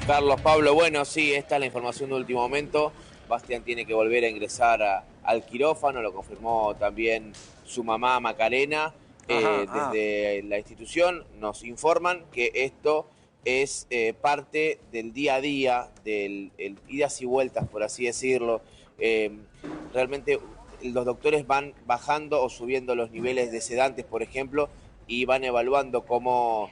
Carlos, Pablo, bueno, sí, esta es la información de último momento. Bastián tiene que volver a ingresar al quirófano, lo confirmó también su mamá Macarena. Ajá. Desde la institución nos informan que esto es parte del día a día, del idas y vueltas, por así decirlo. Eh, Realmente los doctores van bajando o subiendo los niveles de sedantes, por ejemplo, y van evaluando cómo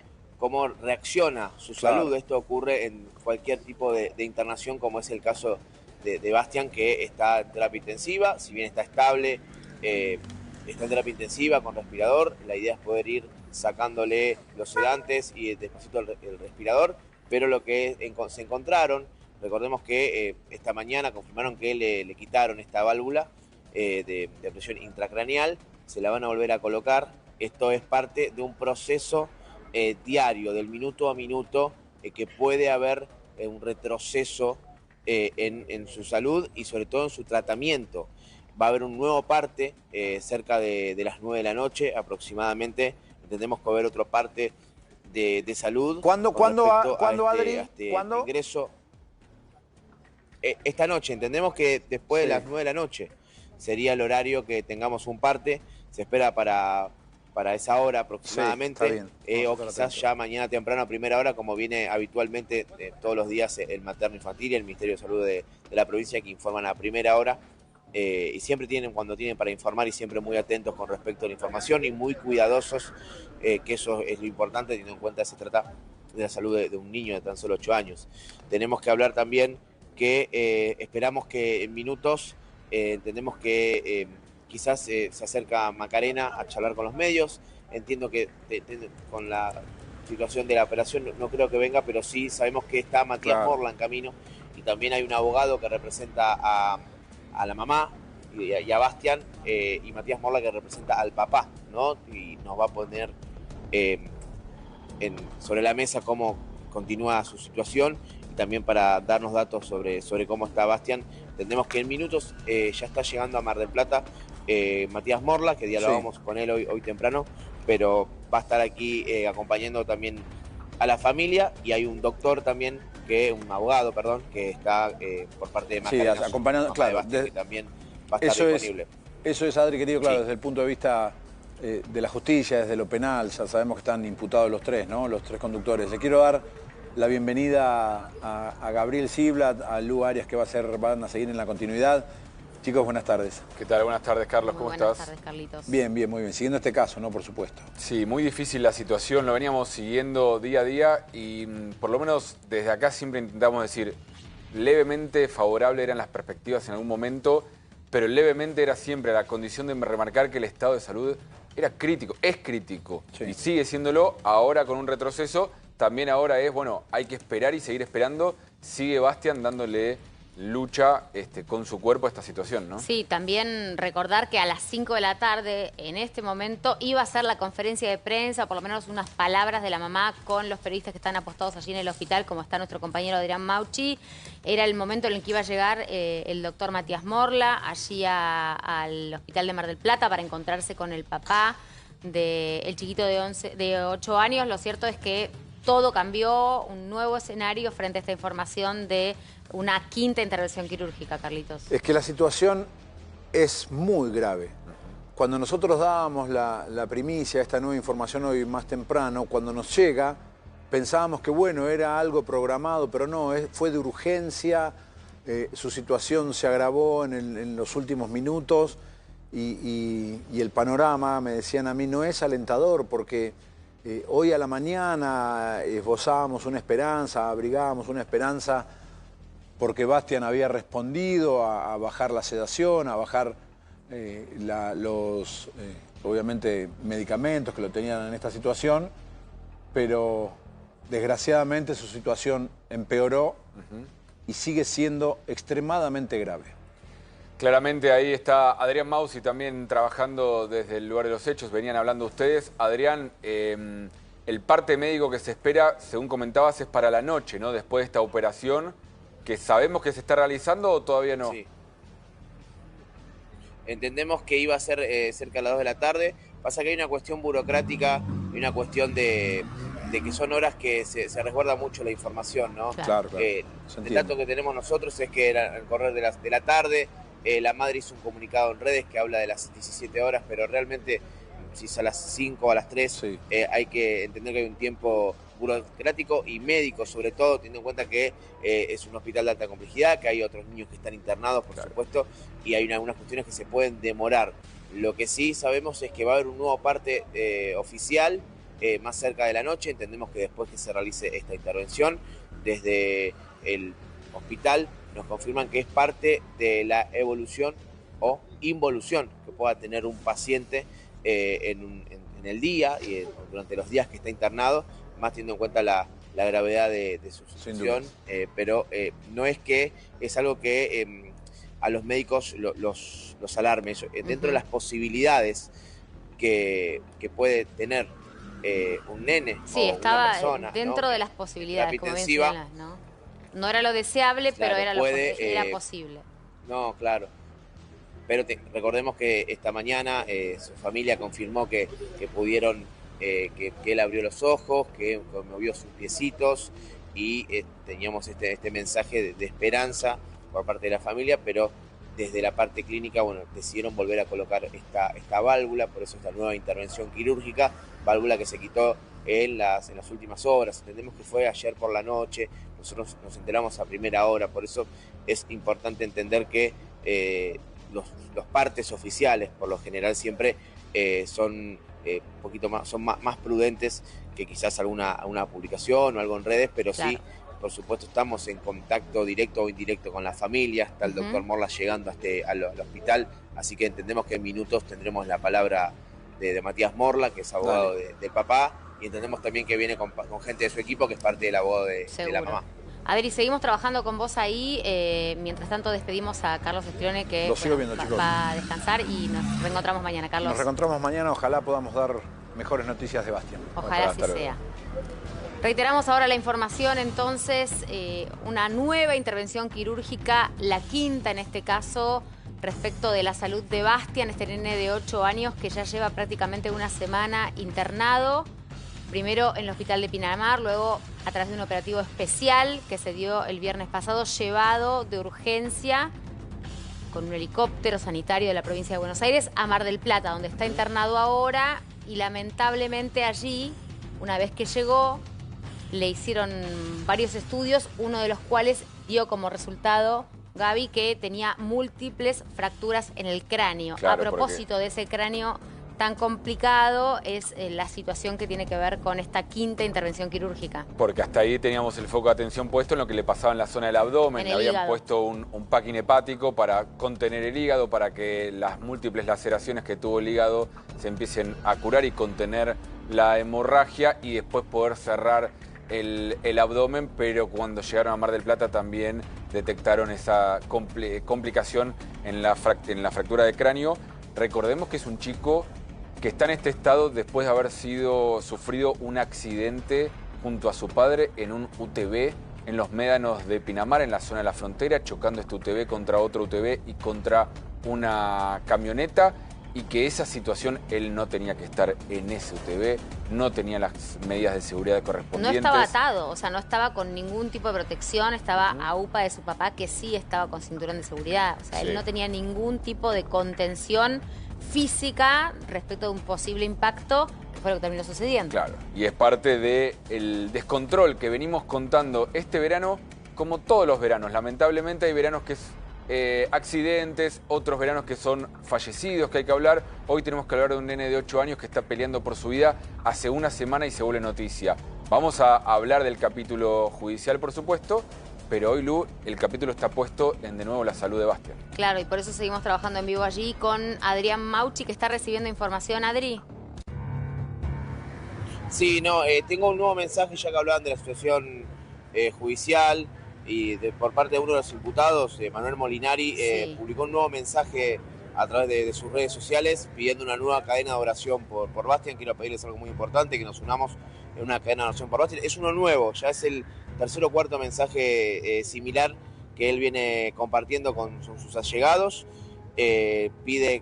reacciona su salud. Claro. Esto ocurre en cualquier tipo de internación, como es el caso de Bastián, que está en terapia intensiva. Si bien está estable, está en terapia intensiva con respirador. La idea es poder ir sacándole los sedantes y despacito el respirador. Pero lo que se encontraron, recordemos que esta mañana confirmaron que le quitaron esta válvula de presión intracraneal. Se la van a volver a colocar. Esto es parte de un proceso diario, del minuto a minuto, que puede haber un retroceso en su salud y sobre todo en su tratamiento. Va a haber un nuevo parte cerca de las 9 de la noche aproximadamente. Entendemos que va a haber otro parte de salud ¿Cuándo, con respecto Adri? a este ¿Cuándo? ingreso. Esta noche, entendemos que después de Sí. las 9 de la noche sería el horario que tengamos un parte. Se espera para esa hora Sí, está aproximadamente, bien. Vamos a o estar quizás atentos. ya mañana temprano a primera hora, como viene habitualmente todos los días el materno infantil y el Ministerio de Salud de la provincia, que informan a primera hora, y siempre tienen cuando tienen para informar y siempre muy atentos con respecto a la información y muy cuidadosos, que eso es lo importante, teniendo en cuenta que se trata de la salud de un niño de tan solo 8 años. Tenemos que hablar también que esperamos que en minutos, entendemos que quizás se acerca Macarena a charlar con los medios. Entiendo que con la situación de la operación no creo que venga, pero sí sabemos que está Matías Claro. Morla en camino, y también hay un abogado que representa a la mamá y a Bastián, y Matías Morla que representa al papá, ¿no? Y nos va a poner eh, sobre la mesa cómo continúa su situación y también para darnos datos sobre cómo está Bastián. Entendemos que en minutos ya está llegando a Mar del Plata Matías Morla, que Sí. dialogamos con él hoy temprano, pero va a estar aquí acompañando también a la familia, y hay un doctor también, un abogado, perdón, que está por parte de Sí, Macarena, acompañando, mamá de claro. Bastián, que también va a estar Eso disponible. es, Adri, querido, claro, Sí. desde el punto de vista de la justicia, desde lo penal, ya sabemos que están imputados los tres, ¿no? Los tres conductores. Le quiero dar la bienvenida a Gabriel Siblat, a Lu Arias, que van a seguir en la continuidad. Chicos, buenas tardes. ¿Qué tal? Buenas tardes, Carlos. ¿Cómo estás? Buenas tardes, Carlitos. Bien, bien, muy bien. Siguiendo este caso, ¿no? Por supuesto. Sí, muy difícil la situación, lo veníamos siguiendo día a día y por lo menos desde acá siempre intentamos decir, levemente favorable eran las perspectivas en algún momento, pero levemente era siempre la condición de remarcar que el estado de salud era crítico, es crítico, Sí. y sigue siéndolo ahora con un retroceso. También ahora es, bueno, hay que esperar y seguir esperando. Sigue Bastián dándole lucha con su cuerpo a esta situación, ¿no? Sí, también recordar que a las 5 de la tarde, en este momento, iba a ser la conferencia de prensa, o por lo menos unas palabras de la mamá con los periodistas que están apostados allí en el hospital, como está nuestro compañero Adrián Mauchi. Era el momento en el que iba a llegar el doctor Matías Morla allí al hospital de Mar del Plata para encontrarse con el papá del chiquito de 8 años. Lo cierto es que todo cambió, un nuevo escenario frente a esta información de una quinta intervención quirúrgica, Carlitos. Es que la situación es muy grave. Cuando nosotros dábamos la primicia, esta nueva información hoy más temprano, cuando nos llega, pensábamos que bueno, era algo programado, pero no, fue de urgencia, su situación se agravó en los últimos minutos y el panorama, me decían a mí, no es alentador porque hoy a la mañana esbozábamos una esperanza, abrigábamos una esperanza porque Bastián había respondido a bajar la sedación, a bajar los, obviamente, medicamentos que lo tenían en esta situación, pero desgraciadamente su situación empeoró y sigue siendo extremadamente grave. Claramente ahí está Adrián Mausi también trabajando desde el lugar de los hechos. Venían hablando ustedes. Adrián, el parte médico que se espera, según comentabas, es para la noche, ¿no? Después de esta operación, que sabemos que se está realizando, ¿o todavía no? Sí. Entendemos que iba a ser cerca de las 2 de la tarde. Pasa que hay una cuestión burocrática, hay una cuestión de de que son horas que se resguarda mucho la información, ¿no? Claro. El dato que tenemos nosotros es que al correr de la tarde, la madre hizo un comunicado en redes que habla de las 17 horas, pero realmente si es a las 5 o a las 3, Sí. Hay que entender que hay un tiempo burocrático y médico, sobre todo, teniendo en cuenta que es un hospital de alta complejidad, que hay otros niños que están internados, por supuesto, y hay algunas cuestiones que se pueden demorar. Lo que sí sabemos es que va a haber un nuevo parte oficial más cerca de la noche. Entendemos que después que se realice esta intervención, desde el hospital nos confirman que es parte de la evolución o involución que pueda tener un paciente en el día y durante los días que está internado, más teniendo en cuenta la gravedad de su situación, pero no es que es algo que a los médicos los alarme. Dentro de las posibilidades que puede tener un nene Sí, o estaba una persona, dentro ¿no? de las posibilidades, como bien Intensiva, señalás, ¿no? No era lo deseable, claro, pero era era puede, posible. No, claro. Pero recordemos que esta mañana su familia confirmó que pudieron, que él abrió los ojos, que movió sus piecitos y teníamos este mensaje de esperanza por parte de la familia, pero desde la parte clínica, bueno, decidieron volver a colocar esta válvula, por eso esta nueva intervención quirúrgica, válvula que se quitó en las últimas horas. Entendemos que fue ayer por la noche, nosotros nos enteramos a primera hora, por eso es importante entender que los partes oficiales, por lo general, siempre son un poquito más, son más prudentes que quizás alguna publicación o algo en redes, pero claro. Sí, por supuesto, estamos en contacto directo o indirecto con la familia. Está el doctor Morla llegando al hospital, así que entendemos que en minutos tendremos la palabra de Matías Morla, que es abogado del papá, y entendemos también que viene con gente de su equipo, que es parte del abogado de la mamá. Adri, seguimos trabajando con vos ahí. Mientras tanto, despedimos a Carlos Escrione, que Lo sigo viendo, chicos. va a descansar, y nos reencontramos mañana, Carlos. Nos reencontramos mañana, ojalá podamos dar mejores noticias de Bastián. Ojalá así sea. Reiteramos ahora la información, entonces, una nueva intervención quirúrgica, la quinta en este caso, respecto de la salud de Bastián, este nene de 8 años que ya lleva prácticamente una semana internado, primero en el hospital de Pinamar, luego a través de un operativo especial que se dio el viernes pasado, llevado de urgencia con un helicóptero sanitario de la provincia de Buenos Aires a Mar del Plata, donde está internado ahora, y lamentablemente allí, una vez que llegó, le hicieron varios estudios, uno de los cuales dio como resultado, Gaby, que tenía múltiples fracturas en el cráneo. Claro, a propósito de ese cráneo tan complicado, es la situación que tiene que ver con esta quinta intervención quirúrgica. Porque hasta ahí teníamos el foco de atención puesto en lo que le pasaba en la zona del abdomen. Le habían puesto un packing hepático para contener el hígado, para que las múltiples laceraciones que tuvo el hígado se empiecen a curar y contener la hemorragia, y después poder cerrar el abdomen. Pero cuando llegaron a Mar del Plata también detectaron esa complicación en la fractura de cráneo. Recordemos que es un chico que está en este estado después de haber sufrido un accidente junto a su padre en un UTV en los médanos de Pinamar, en la zona de la frontera, chocando este UTV contra otro UTV y contra una camioneta, y que esa situación él no tenía que estar en ese UTV, no tenía las medidas de seguridad correspondientes. No estaba atado, o sea, no estaba con ningún tipo de protección, estaba a UPA de su papá, que sí estaba con cinturón de seguridad. O sea, él no tenía ningún tipo de contención física respecto de un posible impacto, que fue lo que terminó sucediendo. Claro, y es parte del descontrol que venimos contando este verano, como todos los veranos. Lamentablemente hay veranos que es accidentes, otros veranos que son fallecidos, que hay que hablar. Hoy tenemos que hablar de un nene de 8 años que está peleando por su vida hace una semana y se vuelve noticia. Vamos a hablar del capítulo judicial, por supuesto, pero hoy, Lu, el capítulo está puesto en, de nuevo, la salud de Bastián. Claro, y por eso seguimos trabajando en vivo allí con Adrián Mauchi, que está recibiendo información. Adri. Sí, no, tengo un nuevo mensaje, ya que hablaban de la situación judicial, y por parte de uno de los imputados, Manuel Molinari, publicó un nuevo mensaje a través de sus redes sociales pidiendo una nueva cadena de oración por Bastián. Quiero pedirles algo muy importante, que nos unamos en una cadena de oración por Bastián. Es uno nuevo, ya es el tercer o cuarto mensaje similar que él viene compartiendo con sus allegados. Pide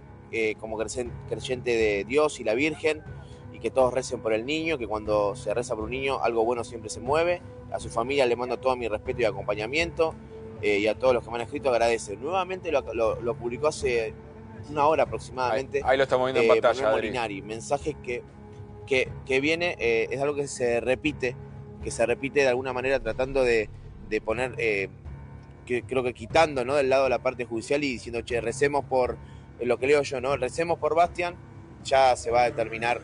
como creyente de Dios y la Virgen, y y que todos recen por el niño, que cuando se reza por un niño algo bueno siempre se mueve. A su familia le mando todo mi respeto y acompañamiento, y a todos los que me han escrito agradece. Nuevamente lo publicó hace una hora aproximadamente. Ahí lo estamos viendo en pantalla, Manuel Adri. Molinari. Mensajes que viene, es algo que se repite de alguna manera, tratando de poner, creo que quitando, ¿no?, del lado de la parte judicial y diciendo, che, recemos por, lo que leo yo, ¿no?, recemos por Bastian, ya se va a determinar,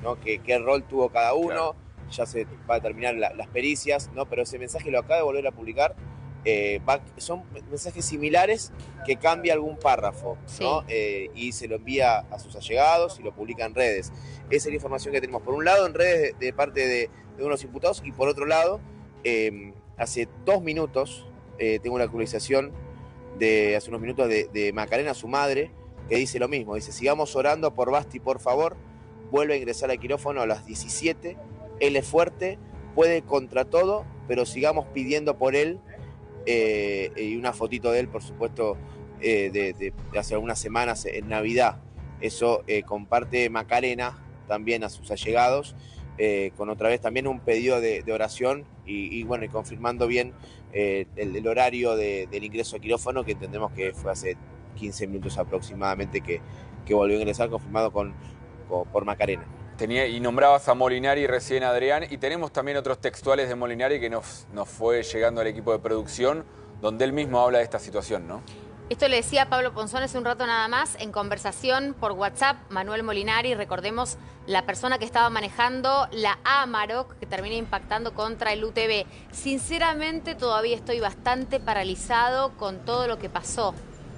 ¿no?, qué rol tuvo cada uno, claro. Ya se va a determinar las pericias, ¿no? Pero ese mensaje lo acaba de volver a publicar. Son mensajes similares que cambia algún párrafo, ¿no? Sí. Y se lo envía a sus allegados y lo publica en redes. Esa es la información que tenemos, por un lado en redes de parte de unos imputados, y por otro lado, hace 2 minutos tengo una actualización de hace unos minutos de Macarena, su madre, que dice lo mismo. Dice: sigamos orando por Basti, por favor. Vuelve a ingresar al quirófano a las 17. Él es fuerte, puede contra todo, pero sigamos pidiendo por él. Y una fotito de él, por supuesto, de hace algunas semanas en Navidad. Eso comparte Macarena también a sus allegados, con otra vez también un pedido de oración y bueno, y confirmando bien el horario del ingreso a quirófano, que entendemos que fue hace 15 minutos aproximadamente que volvió a ingresar, confirmado por Macarena. Y nombrabas a Molinari recién, Adrián, y tenemos también otros textuales de Molinari que nos fue llegando al equipo de producción, donde él mismo habla de esta situación, ¿no? Esto le decía Pablo Ponzón hace un rato nada más, en conversación por WhatsApp. Manuel Molinari, recordemos, la persona que estaba manejando la Amarok, que termina impactando contra el UTV. Sinceramente, todavía estoy bastante paralizado con todo lo que pasó.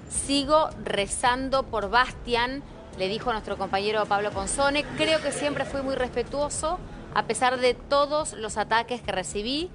Sigo rezando por Bastian, le dijo nuestro compañero Pablo Ponzone. Creo que siempre fui muy respetuoso, a pesar de todos los ataques que recibí,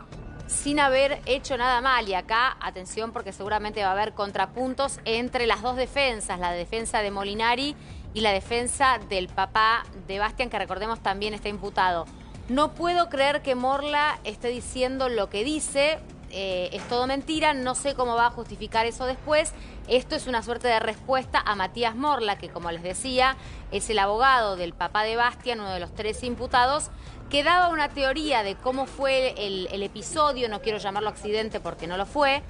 sin haber hecho nada mal. Y acá, atención, porque seguramente va a haber contrapuntos entre las dos defensas, la defensa de Molinari y la defensa del papá de Bastian, que recordemos también está imputado. No puedo creer que Morla esté diciendo lo que dice. Es todo mentira, no sé cómo va a justificar eso después. Esto es una suerte de respuesta a Matías Morla, que, como les decía, es el abogado del papá de Bastian, uno de los 3 imputados, que daba una teoría de cómo fue el episodio, no quiero llamarlo accidente porque no lo fue,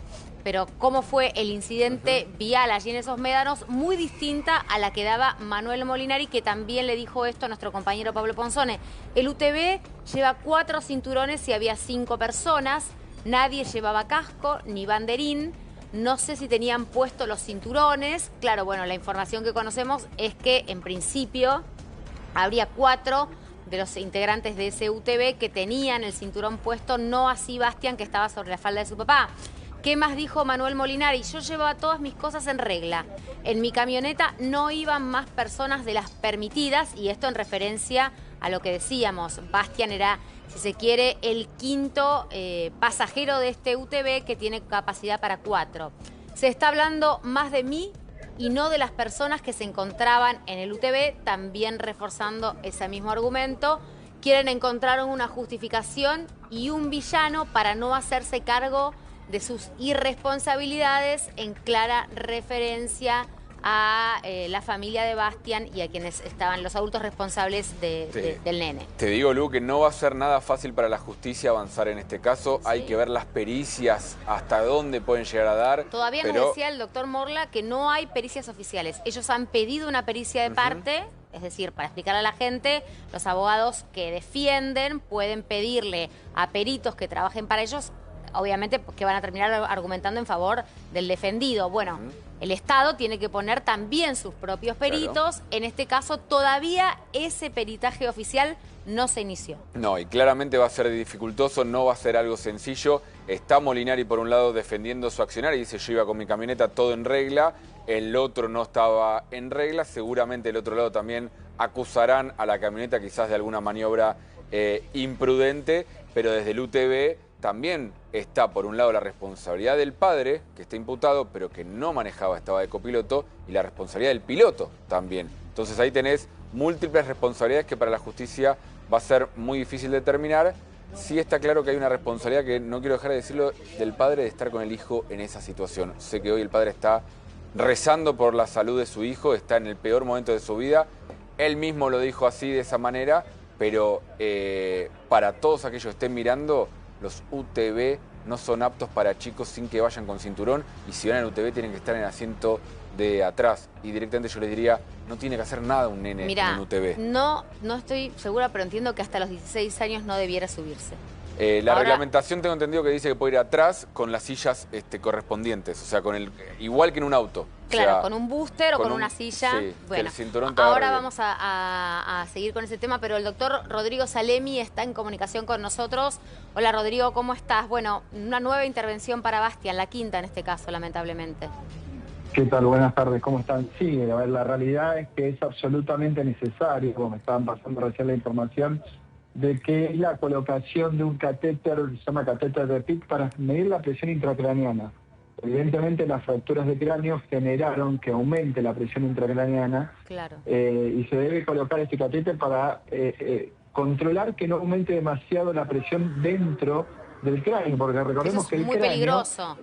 pero cómo fue el incidente vial allí en esos médanos, muy distinta a la que daba Manuel Molinari, que también le dijo esto a nuestro compañero Pablo Ponzone. El UTV lleva 4 cinturones y había 5 personas. Nadie llevaba casco ni banderín, no sé si tenían puestos los cinturones. Claro, bueno, la información que conocemos es que en principio habría 4 de los integrantes de ese UTV que tenían el cinturón puesto, no así Bastian, que estaba sobre la falda de su papá. ¿Qué más dijo Manuel Molinari? Yo llevaba todas mis cosas en regla. En mi camioneta no iban más personas de las permitidas, y esto en referencia a lo que decíamos. Bastian era, si se quiere, el 5º pasajero de este UTV, que tiene capacidad para 4. Se está hablando más de mí y no de las personas que se encontraban en el UTV, también reforzando ese mismo argumento. Quieren encontrar una justificación y un villano para no hacerse cargo de sus irresponsabilidades, en clara referencia a la familia de Bastian y a quienes estaban los adultos responsables del nene. Te digo, Lu, que no va a ser nada fácil para la justicia avanzar en este caso. Sí. Hay que ver las pericias, hasta dónde pueden llegar a dar. Todavía nos decía el doctor Morla que no hay pericias oficiales. Ellos han pedido una pericia de parte, es decir, para explicarle a la gente, los abogados que defienden pueden pedirle a peritos que trabajen para ellos, obviamente que van a terminar argumentando en favor del defendido. Bueno, el Estado tiene que poner también sus propios peritos. Claro. En este caso, todavía ese peritaje oficial no se inició. No, y claramente va a ser dificultoso, no va a ser algo sencillo. Está Molinari, por un lado, defendiendo su accionar y dice: yo iba con mi camioneta, todo en regla. El otro no estaba en regla. Seguramente el otro lado también acusarán a la camioneta quizás de alguna maniobra imprudente, pero desde el UTV también está, por un lado, la responsabilidad del padre, que está imputado, pero que no manejaba, estaba de copiloto, y la responsabilidad del piloto también. Entonces ahí tenés múltiples responsabilidades que para la justicia va a ser muy difícil determinar. Sí está claro que hay una responsabilidad, que no quiero dejar de decirlo, del padre de estar con el hijo en esa situación. Sé que hoy el padre está rezando por la salud de su hijo, está en el peor momento de su vida, Él mismo lo dijo así, de esa manera, pero para todos aquellos que estén mirando, los UTV no son aptos para chicos sin que vayan con cinturón, y si van en UTV tienen que estar en el asiento de atrás. Y directamente yo les diría, no tiene que hacer nada un nene en un UTV. No estoy segura, pero entiendo que hasta los 16 años no debiera subirse. La reglamentación tengo entendido que dice que puede ir atrás con las sillas correspondientes, o sea, igual que en un auto. Claro, o sea, con un booster o con una silla. Sí, bueno, que el cinturón te ahora agarre vamos a seguir con ese tema, pero el doctor Rodrigo Salemi está en comunicación con nosotros. Hola Rodrigo, ¿cómo estás? Bueno, una nueva intervención para Bastian, la quinta en este caso, lamentablemente. ¿Qué tal? Buenas tardes, ¿cómo están? Sí, a ver, la realidad es que es absolutamente necesario, como me estaban pasando recién la información, de que la colocación de un catéter, se llama catéter de PIC, para medir la presión intracraneana. Evidentemente las fracturas de cráneo generaron que aumente la presión intracraneana. Claro. Y se debe colocar este catéter para controlar que no aumente demasiado la presión dentro del cráneo, porque recordemos que el muy cráneo... peligroso.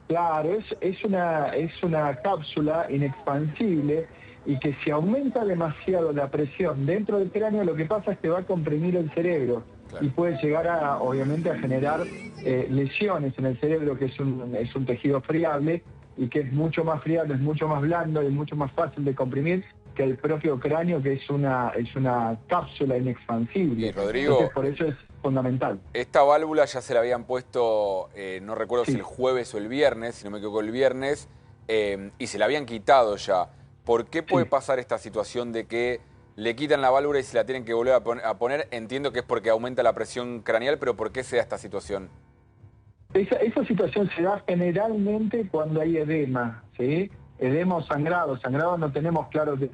Claro, es una cápsula inexpansible, y que si aumenta demasiado la presión dentro del cráneo, lo que pasa es que va a comprimir el cerebro. Claro. Y puede llegar obviamente a generar lesiones en el cerebro, que es un tejido friable, y que es mucho más friable, es mucho más blando y es mucho más fácil de comprimir que el propio cráneo, que es una cápsula inexpansible. Y Rodrigo, entonces, por eso es fundamental. Esta válvula ya se la habían puesto, no recuerdo si el jueves o el viernes, si no me equivoco el viernes, y se la habían quitado ya. ¿Por qué puede pasar esta situación de que le quitan la válvula y se la tienen que volver a poner? Entiendo que es porque aumenta la presión craneal, pero ¿por qué se da esta situación? Esa situación se da generalmente cuando hay edema, ¿sí? Edema o sangrado. Sangrado no tenemos claro que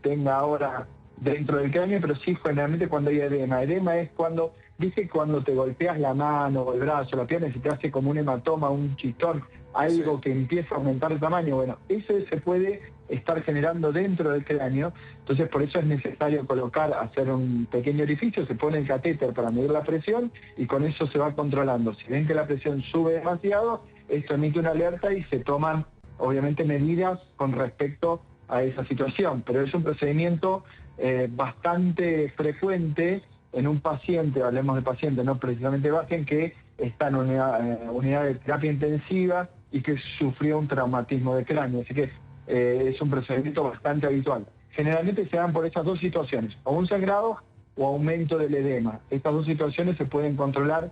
tenga ahora dentro del cráneo, pero sí generalmente cuando hay edema. Edema es cuando, ¿viste? Cuando te golpeas la mano o el brazo, la pierna, y se te hace como un hematoma, un chistón, algo que empieza a aumentar el tamaño. Bueno, eso se puede estar generando dentro del cráneo, entonces por eso es necesario hacer un pequeño orificio, se pone el catéter para medir la presión y con eso se va controlando. Si ven que la presión sube demasiado, esto emite una alerta y se toman obviamente medidas con respecto a esa situación, pero es un procedimiento bastante frecuente en un paciente, hablemos de paciente, no precisamente Bastian, que está en unidad de terapia intensiva y que sufrió un traumatismo de cráneo, así que es un procedimiento bastante habitual. Generalmente se dan por estas dos situaciones, o un sangrado o aumento del edema. Estas dos situaciones se pueden controlar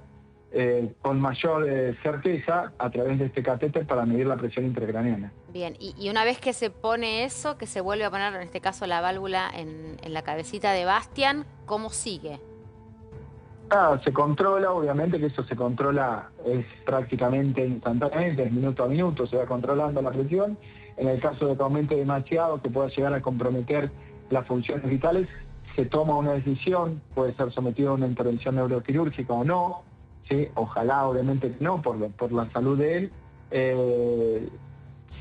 con mayor certeza a través de este catéter para medir la presión intracraneana. Bien, y una vez que se pone eso, que se vuelve a poner en este caso la válvula en la cabecita de Bastian, ¿cómo sigue? Se controla, obviamente que eso se controla prácticamente instantáneamente, es minuto a minuto, se va controlando la presión. En el caso de que aumente demasiado, que pueda llegar a comprometer las funciones vitales, se toma una decisión, puede ser sometido a una intervención neuroquirúrgica o no, ¿sí? Ojalá obviamente que no, por la salud de él.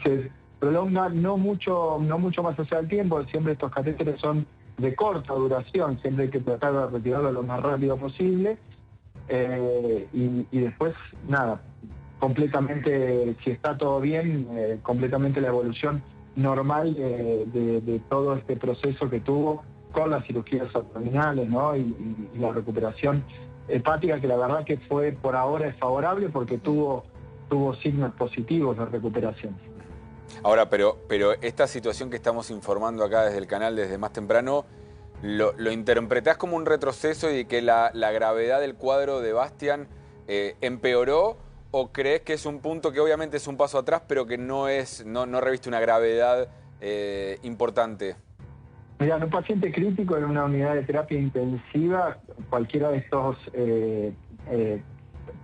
Se prolonga no mucho más allá del tiempo, siempre estos catéteres son de corta duración, siempre hay que tratar de retirarlo lo más rápido posible, y después, nada, completamente, si está todo bien, completamente la evolución normal de todo este proceso que tuvo con las cirugías abdominales, ¿no? y la recuperación hepática, que la verdad que fue por ahora es favorable porque tuvo signos positivos de recuperación. Ahora, pero esta situación que estamos informando acá desde el canal desde más temprano, ¿lo interpretás como un retroceso y que la gravedad del cuadro de Bastian empeoró? ¿O crees que es un punto que obviamente es un paso atrás, pero que no reviste una gravedad importante? Mira, en un paciente crítico en una unidad de terapia intensiva, cualquiera de estos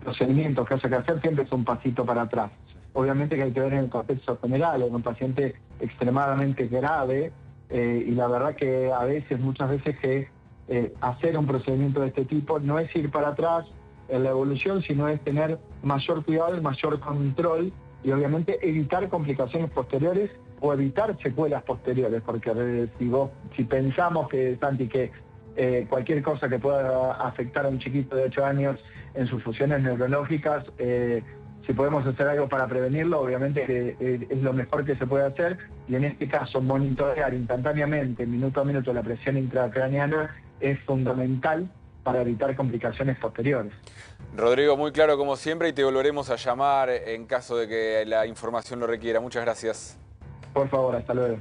procedimientos que haya que hacer siempre es un pasito para atrás. Obviamente que hay que ver en el contexto general, en un paciente extremadamente grave, y la verdad que muchas veces que hacer un procedimiento de este tipo no es ir para atrás en la evolución, sino es tener mayor cuidado y mayor control, y obviamente evitar complicaciones posteriores o evitar secuelas posteriores, porque si pensamos que, Santi, que cualquier cosa que pueda afectar a un chiquito de 8 años en sus funciones neurológicas Si podemos hacer algo para prevenirlo, obviamente que es lo mejor que se puede hacer, y en este caso monitorear instantáneamente, minuto a minuto, la presión intracraneana es fundamental para evitar complicaciones posteriores. Rodrigo, muy claro como siempre, y te volveremos a llamar en caso de que la información lo requiera. Muchas gracias. Por favor, hasta luego.